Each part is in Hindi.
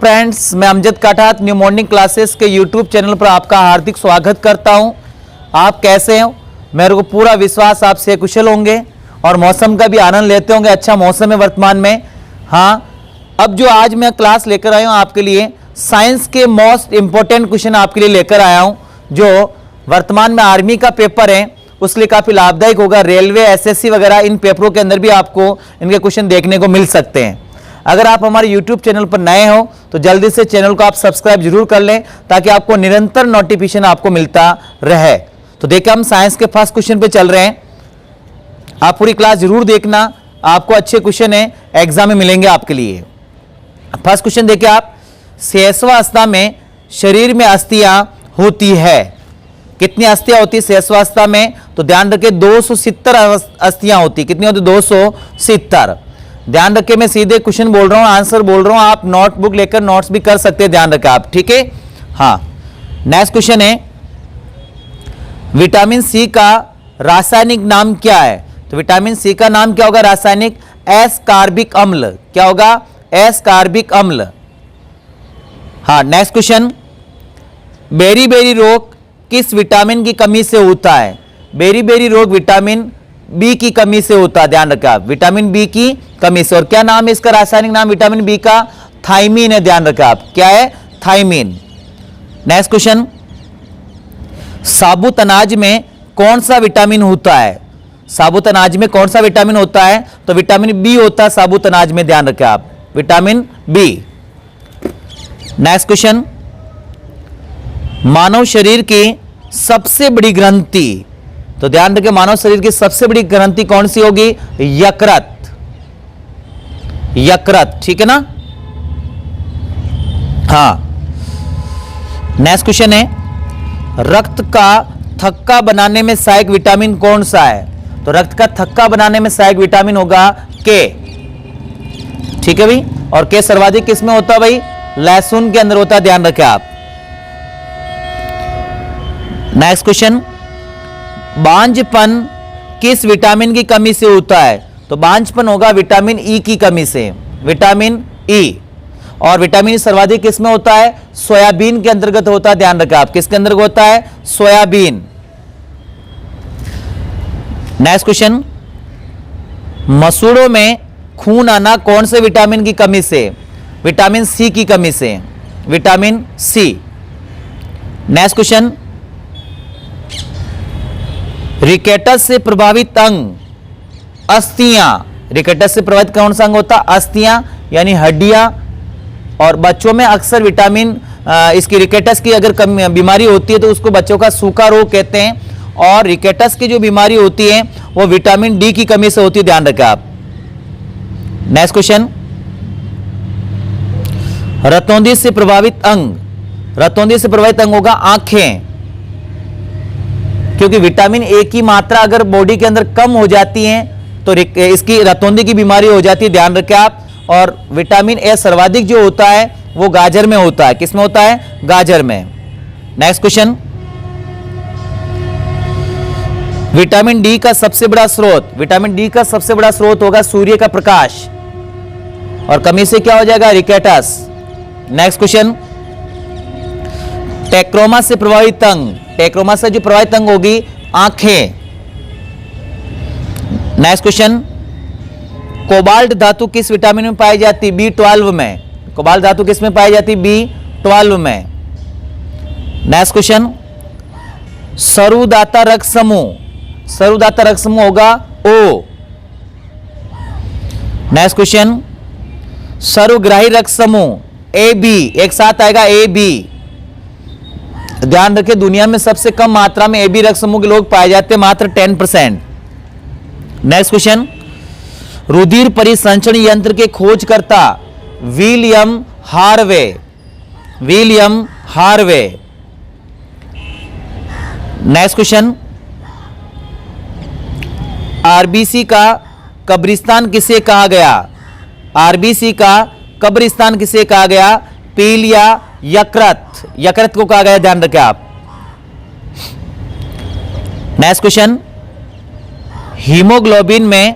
फ्रेंड्स, मैं Amjad Kathat new morning classes के यूट्यूब चैनल पर आपका हार्दिक स्वागत करता हूं। आप कैसे हो? मेरे को पूरा विश्वास आप से कुशल होंगे और मौसम का भी आनंद लेते होंगे। अच्छा मौसम है वर्तमान में। हाँ, अब जो आज मैं क्लास लेकर आया हूं आपके लिए साइंस के मोस्ट इंपॉर्टेंट क्वेश्चन आपके लिए लेकर आया हूं, जो वर्तमान में आर्मी का पेपर है उसके लिए काफ़ी लाभदायक होगा। रेलवे, एसएससी वगैरह इन पेपरों के अंदर भी आपको इनके क्वेश्चन देखने को मिल सकते हैं। अगर आप हमारे YouTube चैनल पर नए हो तो जल्दी से चैनल को आप सब्सक्राइब जरूर कर लें ताकि आपको निरंतर नोटिफिकेशन आपको मिलता रहे। तो देखिए, हम साइंस के फर्स्ट क्वेश्चन पे चल रहे हैं। आप पूरी क्लास जरूर देखना, आपको अच्छे क्वेश्चन है एग्जाम में मिलेंगे आपके लिए। फर्स्ट क्वेश्चन देखिए आप, 6वां अवस्था में शरीर में अस्थियां होती है। कितनी अस्थियां होती है 6वां अवस्था में? तो ध्यान रखें 270 अस्थियां होती। कितनी होती? 270। ध्यान रखें, मैं सीधे क्वेश्चन बोल रहा हूं, आंसर बोल रहा हूं, आप नोटबुक लेकर नोट्स भी कर सकते हैं। ध्यान रखें आप, ठीक है। हाँ, नेक्स्ट क्वेश्चन है, विटामिन सी का रासायनिक नाम क्या है? तो विटामिन सी का नाम क्या होगा रासायनिक? एस्कॉर्बिक अम्ल। क्या होगा? एस्कॉर्बिक अम्ल। हाँ, नेक्स्ट क्वेश्चन, बेरी-बेरी रोग किस विटामिन की कमी से होता है? बेरी-बेरी रोग विटामिन बी की कमी से होता है। ध्यान रखें आप, विटामिन बी की कमी से। और क्या नाम है इसका रासायनिक नाम विटामिन बी का? थायमीन है। ध्यान रखें आप, क्या है? थायमीन। नेक्स्ट क्वेश्चन, साबुत अनाज में कौन सा विटामिन होता है? साबुत अनाज में कौन सा विटामिन होता है? तो विटामिन बी होता है साबुत अनाज में। ध्यान रखें आप, विटामिन बी। नेक्स्ट क्वेश्चन, मानव शरीर की सबसे बड़ी ग्रंथि। तो ध्यान रखें, मानव शरीर की सबसे बड़ी ग्रंथि कौन सी होगी? यकृत। यकृत, ठीक है ना। हाँ, नेक्स्ट क्वेश्चन है, रक्त का थक्का बनाने में सहायक विटामिन कौन सा है? तो रक्त का थक्का बनाने में सहायक विटामिन होगा के। ठीक है भाई। और के सर्वाधिक किसमें होता है भाई? लहसुन के अंदर होता है। ध्यान रखें आप। नेक्स्ट क्वेश्चन, बांझपन किस विटामिन की कमी से होता है? तो बांझपन होगा विटामिन ई की कमी से। Vitamin E. और विटामिन ई सर्वाधिक किसमें होता है? सोयाबीन के अंतर्गत होता है। ध्यान रखें आप, किसके अंतर्गत होता है? सोयाबीन। नेक्स्ट क्वेश्चन, मसूड़ों में खून आना कौन से विटामिन की कमी से? विटामिन सी की कमी से। Vitamin C. Next question, rickets से प्रभावित अंग अस्थियां। रिकेटस से प्रभावित कौन सा अंग होता? अस्थियां यानी हड्डियां। और बच्चों में अक्सर विटामिन इसकी रिकेटस की अगर बीमारी होती है तो उसको बच्चों का सूखा रोग कहते हैं। और रिकेटस की जो बीमारी होती है वो विटामिन डी की कमी से होती है। ध्यान रखें आप। नेक्स्ट क्वेश्चन, रतौंधी से प्रभावित अंग। रतौंधी से प्रभावित अंग होगा आंखें, क्योंकि विटामिन ए की मात्रा अगर बॉडी के अंदर कम हो जाती है तो इसकी रतौंधी की बीमारी हो जाती है। ध्यान रखें आप। और विटामिन ए सर्वाधिक जो होता है वो गाजर में होता है। किसमें होता है? गाजर में। नेक्स्ट क्वेश्चन, विटामिन डी का सबसे बड़ा स्रोत। विटामिन डी का सबसे बड़ा स्रोत होगा सूर्य का प्रकाश। और कमी से क्या हो जाएगा? रिकेटस। नेक्स्ट क्वेश्चन, टेक्रोमा से प्रभावित अंग। टेक्रोमा से जो प्रभावित अंग होगी आंखें। नेक्स्ट क्वेश्चन, कोबाल्ट धातु किस विटामिन में पाई जाती? B12 में। कोबाल्ट धातु किस में पाई जाती? B12 में। नेक्स्ट क्वेश्चन, सरुदाता रक्त समूह। सरुदाता रक्त समूह होगा O। नेक्स्ट क्वेश्चन, सरुग्राही रक्त समूह AB। एक साथ आएगा AB। ध्यान रखें, दुनिया में सबसे कम मात्रा में AB रक्त समूह के लोग पाए जाते हैं, मात्र 10%। नेक्स्ट क्वेश्चन, रुधिर परिसंचरण यंत्र के खोजकर्ता William Harvey. William Harvey. Next question, RBC का कब्रिस्तान किसे कहा गया? आरबीसी का कब्रिस्तान किसे कहा गया? पील या यकृत? यकृत को कहा गया। ध्यान रखें आप। नेक्स्ट क्वेश्चन, हीमोग्लोबिन में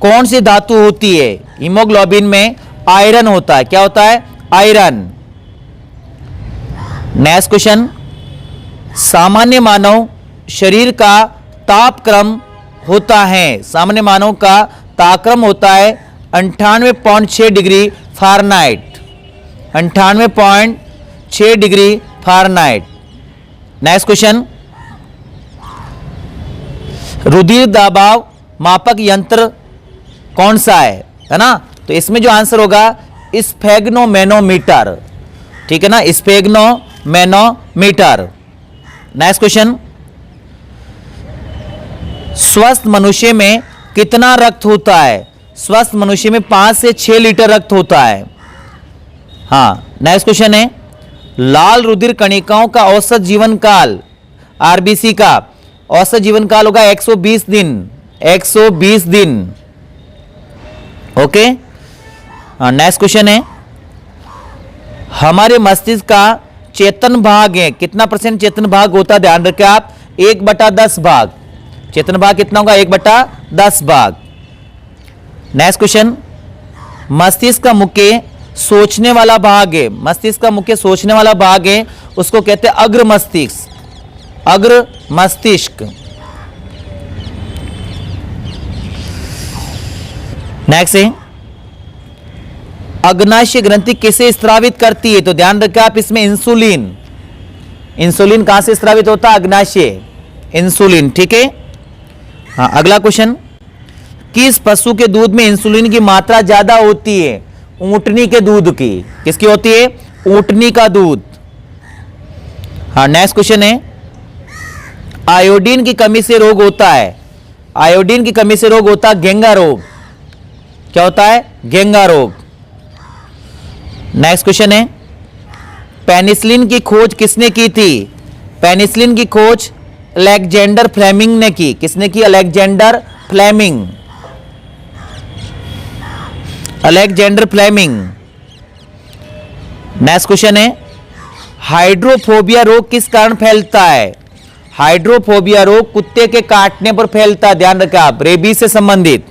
कौन सी धातु होती है? हीमोग्लोबिन में आयरन होता है। क्या होता है? आयरन। नेक्स्ट क्वेश्चन, सामान्य मानव शरीर का तापक्रम होता है, सामान्य मानव का तापक्रम होता है 98.6 degree Fahrenheit, 98.6 degree Fahrenheit. Next question, रुधिर दबाव मापक यंत्र कौन सा है ना? तो इसमें जो आंसर होगा स्फेग्नोमेनोमीटर, ठीक है ना, स्फेग्नोमेनोमीटर। नेक्स्ट क्वेश्चन, स्वस्थ मनुष्य में कितना रक्त होता है? स्वस्थ मनुष्य में 5 से 6 लीटर रक्त होता है। हाँ, नेक्स्ट क्वेश्चन है, लाल रुधिर कणिकाओं का औसत जीवन काल, आरबीसी का औसत जीवन काल होगा 120 दिन, 120 दिन। ओके। नेक्स्ट क्वेश्चन है, हमारे मस्तिष्क का चेतन भाग है, कितना % चेतन भाग होता है? ध्यान रखें आप, 1/10 भाग। चेतन भाग कितना होगा? 1/10 भाग। नेक्स्ट क्वेश्चन, मस्तिष्क का मुख्य सोचने वाला भाग है, मस्तिष्क का मुख्य सोचने वाला भाग है, उसको कहते हैं अग्र मस्तिष्क, अग्र मस्तिष्क। नेक्स्ट है, अग्नाशय ग्रंथि किसे स्रावित करती है? तो ध्यान रखें आप, इसमें इंसुलिन, इंसुलिन कहां से स्रावित होता है? अग्नाशय, इंसुलिन, ठीक है। हाँ, अगला क्वेश्चन, किस पशु के दूध में इंसुलिन की मात्रा ज्यादा होती है? ऊंटनी के दूध की। किसकी होती है? ऊंटनी का दूध। हाँ, नेक्स्ट क्वेश्चन है, आयोडीन की कमी से रोग होता है, आयोडीन की कमी से रोग होता है घेंगा रोग। क्या होता है? घेंगा रोग। नेक्स्ट क्वेश्चन है, पेनिसिलिन की खोज किसने की थी? पेनिसिलिन की खोज अलेक्जेंडर फ्लेमिंग ने की। किसने की? Alexander Fleming, Alexander Fleming. Next question है, हाइड्रोफोबिया रोग किस कारण फैलता है? हाइड्रोफोबिया रोग कुत्ते के काटने पर फैलता है, ध्यान रखें आप, रेबीज से संबंधित।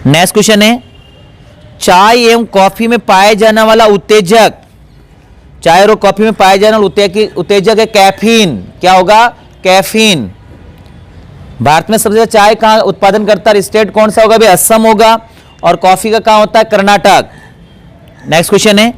नेक्स्ट क्वेश्चन है, चाय एवं कॉफी में पाए जाने वाला उत्तेजक, चाय और कॉफी में पाए जाने वाला उत्तेजक है कैफीन। क्या होगा? कैफीन। भारत में सबसे ज्यादा चाय कहां उत्पादन करता है? स्टेट कौन सा होगा? भी असम होगा। और कॉफी का कहां होता है? कर्नाटक। नेक्स्ट क्वेश्चन है,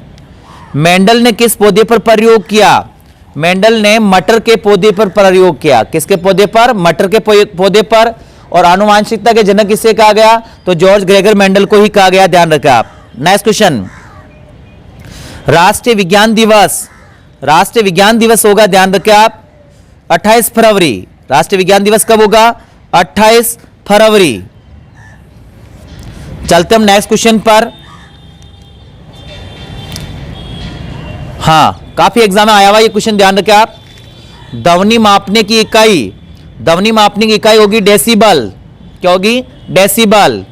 मेंडल ने किस पौधे पर प्रयोग किया? मेंडल ने मटर के पौधे पर प्रयोग किया। किसके पौधे पर? मटर के पौधे पर। और आनुवांशिकता के जनक किसे कहा गया? तो जॉर्ज ग्रेगर मेंडल को ही कहा गया, ध्यान रखें आप। नेक्स्ट क्वेश्चन, राष्ट्रीय विज्ञान दिवस, राष्ट्रीय विज्ञान दिवस होगा, ध्यान रखें आप, 28 फरवरी। राष्ट्रीय विज्ञान दिवस कब होगा? 28 फरवरी। चलते हम नेक्स्ट क्वेश्चन पर। हाँ, काफी एग्जाम में आया हुआ ये क्वेश्चन, ध्यान रखें आप। ध्वनि मापने की इकाई, ध्वनि मापने की इकाई होगी डेसिबल। क्या होगी? डेसिबल।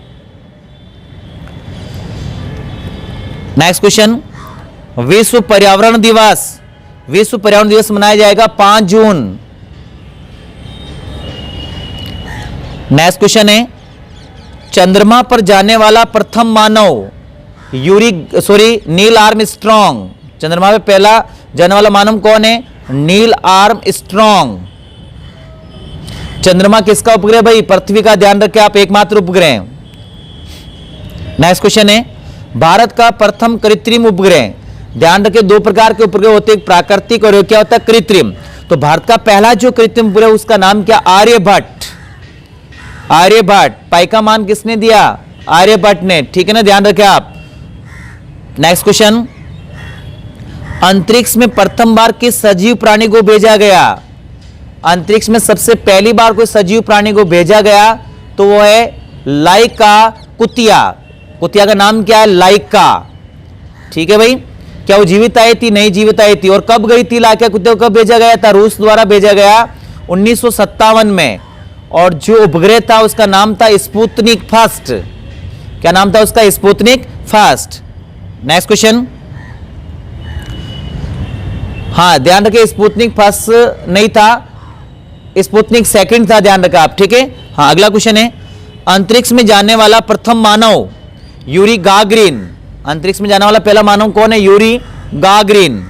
नेक्स्ट क्वेश्चन, विश्व पर्यावरण दिवस, विश्व पर्यावरण दिवस मनाया जाएगा 5 जून। नेक्स्ट क्वेश्चन है, चंद्रमा पर जाने वाला प्रथम मानव नील आर्मस्ट्रॉन्ग। चंद्रमा पे पहला जाने वाला मानव कौन है? Neil Armstrong. चंद्रमा किसका उपग्रह भाई? पृथ्वी का, ध्यान रखें आप, एकमात्र उपग्रह। नेक्स्ट क्वेश्चन है, भारत का प्रथम कृत्रिम उपग्रह, ध्यान रखें 2 प्रकार के उपग्रह होते हैं, प्राकृतिक और क्या होता है? कृत्रिम। तो भारत का पहला जो कृत्रिम उपग्रह उसका नाम क्या? आर्यभट्ट, आर्यभट्ट। पाई का मान किसने दिया? आर्यभट्ट ने, ठीक है ना, ध्यान रखें आप। नेक्स्ट क्वेश्चन, अंतरिक्ष में प्रथम बार किस सजीव प्राणी को भेजा गया? अंतरिक्ष में सबसे पहली बार कोई सजीव प्राणी को भेजा गया तो वो है लाइका कुतिया। कुतिया का नाम क्या है? लाइका, ठीक है भाई। क्या वो जीवित आई थी? नहीं जीवित आई थी। और कब गई थी लाइका कुतिया को? कब भेजा गया था? रूस द्वारा भेजा गया 1957 में। और जो उपग्रह था उसका नाम था स्पुतनिक फर्स्ट। क्या नाम था उसका? Sputnik first. नेक्स्ट क्वेश्चन, हाँ ध्यान रखें, स्पुतनिक फर्स्ट नहीं था, स्पुतनिक सेकंड था, ध्यान रखा आप, ठीक है। हाँ, अगला क्वेश्चन है, अंतरिक्ष में जाने वाला प्रथम मानव यूरी गागरिन। अंतरिक्ष में जाने वाला पहला मानव कौन है? Yuri Gagarin.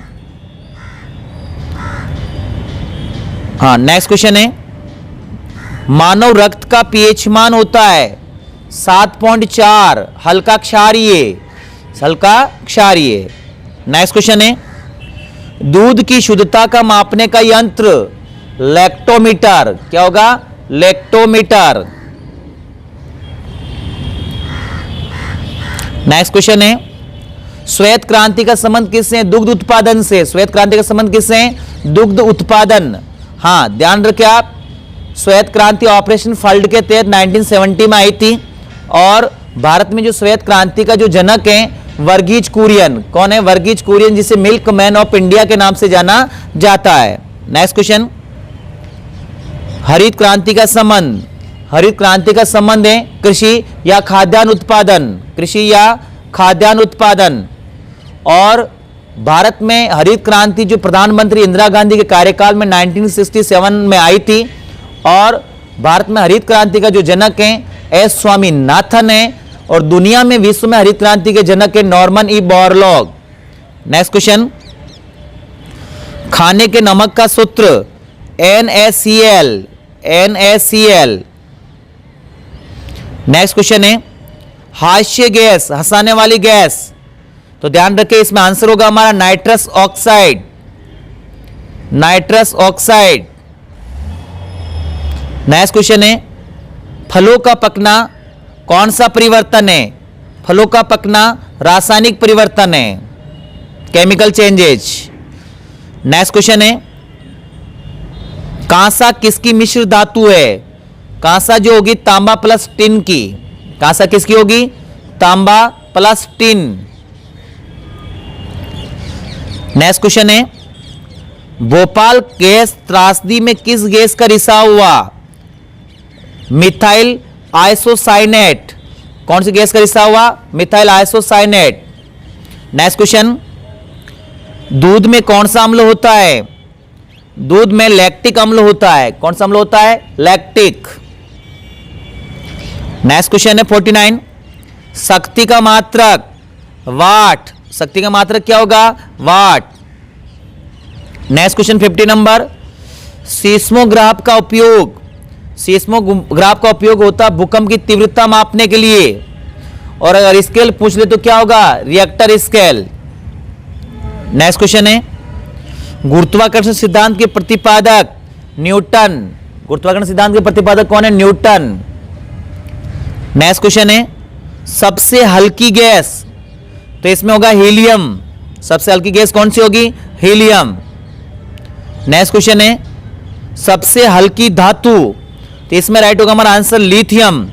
हाँ, नेक्स्ट क्वेश्चन है, मानव रक्त का पीएच मान होता है 7.4, हल्का क्षारीय, हल्का क्षारीय। नेक्स्ट क्वेश्चन है, दूध की शुद्धता का मापने का यंत्र लैक्टोमीटर, क्या होगा? लैक्टोमीटर। नेक्स्ट क्वेश्चन है, श्वेत क्रांति का संबंध किससे? दुग्ध उत्पादन से। श्वेत क्रांति का संबंध किससे? दुग्ध उत्पादन। हाँ, ध्यान रखें आप, श्वेत क्रांति ऑपरेशन फ्लड के तहत 1970 में आई थी और भारत में जो श्वेत क्रांति का जो जनक है वर्गीज कुरियन। कौन है? वर्गीज कुरियन, जिसे मिल्क मैन ऑफ इंडिया के नाम से जाना जाता है। नेक्स्ट क्वेश्चन, हरित क्रांति का संबंध, हरित क्रांति का संबंध है कृषि या खाद्यान्न उत्पादन, कृषि या खाद्यान्न उत्पादन। और भारत में हरित क्रांति जो प्रधानमंत्री इंदिरा गांधी के कार्यकाल में 1967 में आई थी और भारत में हरित क्रांति का जो जनक है एस स्वामीनाथन है और दुनिया में विश्व में हरित क्रांति के जनक है Norman E Borlaug. Next question, खाने के नमक का सूत्र NaCl, NaCl। नेक्स्ट क्वेश्चन है, हास्य गैस, हंसाने वाली गैस, तो ध्यान रखें इसमें आंसर होगा हमारा nitrous oxide, nitrous oxide. Next question है, फलों का पकना कौन सा परिवर्तन है? फलों का पकना रासायनिक परिवर्तन है, केमिकल चेंजेज। नेक्स्ट क्वेश्चन है, कांसा किसकी मिश्र धातु है? कांसा जो होगी तांबा प्लस टिन की, कांसा किसकी होगी? तांबा प्लस टिन। नेक्स्ट क्वेश्चन है, भोपाल गैस त्रासदी में किस गैस का रिसाव हुआ? Methyl isocyanate. कौन सी गैस का रिसाव हुआ? Methyl isocyanate. नेक्स्ट क्वेश्चन, दूध में कौन सा अम्ल होता है? दूध में लैक्टिक अम्ल होता है। कौन सा अम्ल होता है? लैक्टिक। नेक्स्ट क्वेश्चन है 49, शक्ति का मात्रक वाट, शक्ति का मात्रक क्या होगा? वाट। नेक्स्ट क्वेश्चन 50 नंबर, सीस्मोग्राफ का उपयोग, सीस्मोग्राफ का उपयोग होता है भूकंप की तीव्रता मापने के लिए और अगर स्केल पूछ ले तो क्या होगा? Richter scale. नेक्स्ट क्वेश्चन है, गुरुत्वाकर्षण सिद्धांत के प्रतिपादक न्यूटन। गुरुत्वाकर्षण सिद्धांत के प्रतिपादक कौन है? न्यूटन। नेक्स्ट क्वेश्चन है, सबसे हल्की गैस, तो इसमें होगा हीलियम। सबसे हल्की गैस कौन सी होगी? हीलियम। नेक्स्ट क्वेश्चन है, सबसे हल्की धातु, तो इसमें राइट होगा हमारा आंसर लिथियम।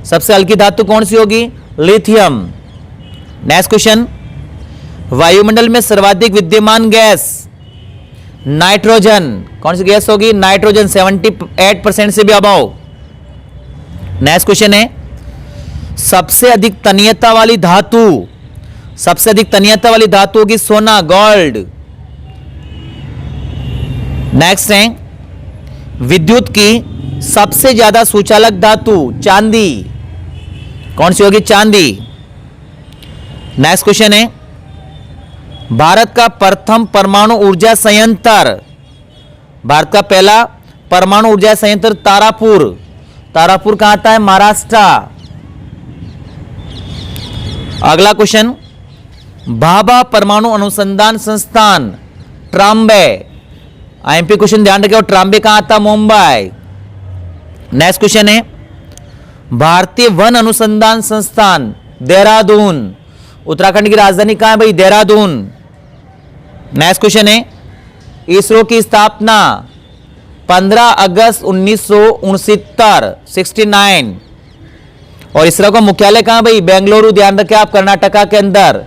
सबसे हल्की धातु कौन सी होगी? लिथियम। नेक्स्ट क्वेश्चन, वायुमंडल में सर्वाधिक विद्यमान गैस नाइट्रोजन। कौन सी गैस होगी? नाइट्रोजन, 78% से भी अबव। नेक्स्ट क्वेश्चन है, सबसे अधिक तन्यता वाली धातु, सबसे अधिक तन्यता वाली धातु होगी सोना, गोल्ड। नेक्स्ट है, विद्युत की सबसे ज्यादा सुचालक धातु चांदी। कौन सी होगी? चांदी। नेक्स्ट क्वेश्चन है, भारत का प्रथम परमाणु ऊर्जा संयंत्र, भारत का पहला परमाणु ऊर्जा संयंत्र तारापुर। तारापुर कहां आता है? महाराष्ट्र। अगला क्वेश्चन, भाभा परमाणु अनुसंधान संस्थान ट्राम्बे, आईएमपी क्वेश्चन ध्यान रखें, और ट्राम्बे कहां आता? मुंबई। नेक्स्ट क्वेश्चन है, भारतीय वन अनुसंधान संस्थान देहरादून, उत्तराखंड की राजधानी कहां है भाई? देहरादून। नेक्स्ट क्वेश्चन है, इसरो की स्थापना 15 अगस्त 1969, 69, और इसरो का मुख्यालय कहां भाई? बेंगलुरु। ध्यान रखें आप, कर्नाटका के अंदर।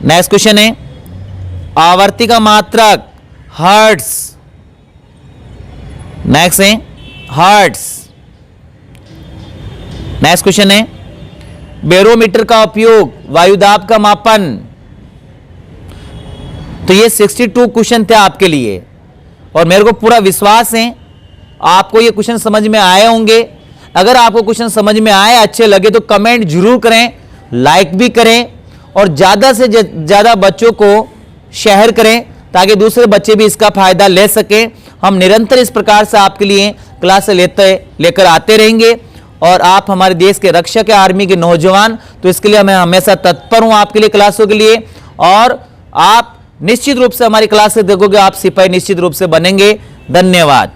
नेक्स्ट क्वेश्चन है, आवर्ती का मात्रक हर्ट्ज। नेक्स्ट है हर्ट्ज। नेक्स्ट क्वेश्चन है, बैरोमीटर का उपयोग वायुदाब का मापन। तो ये 62 क्वेश्चन थे आपके लिए और मेरे को पूरा विश्वास है आपको ये क्वेश्चन समझ में आए होंगे। अगर आपको क्वेश्चन समझ में आए, अच्छे लगे तो कमेंट जरूर करें, लाइक भी करें और ज़्यादा से ज़्यादा बच्चों को शेयर करें ताकि दूसरे बच्चे भी इसका फायदा ले सकें। हम निरंतर इस प्रकार से आपके लिए क्लास लेकर आते रहेंगे और आप हमारे देश के रक्षक है, आर्मी के नौजवान, तो इसके लिए मैं हमेशा तत्पर हूं आपके लिए क्लासों के लिए। और आप निश्चित रूप से हमारी क्लास से देखोगे, आप सिपाही निश्चित रूप से बनेंगे। धन्यवाद।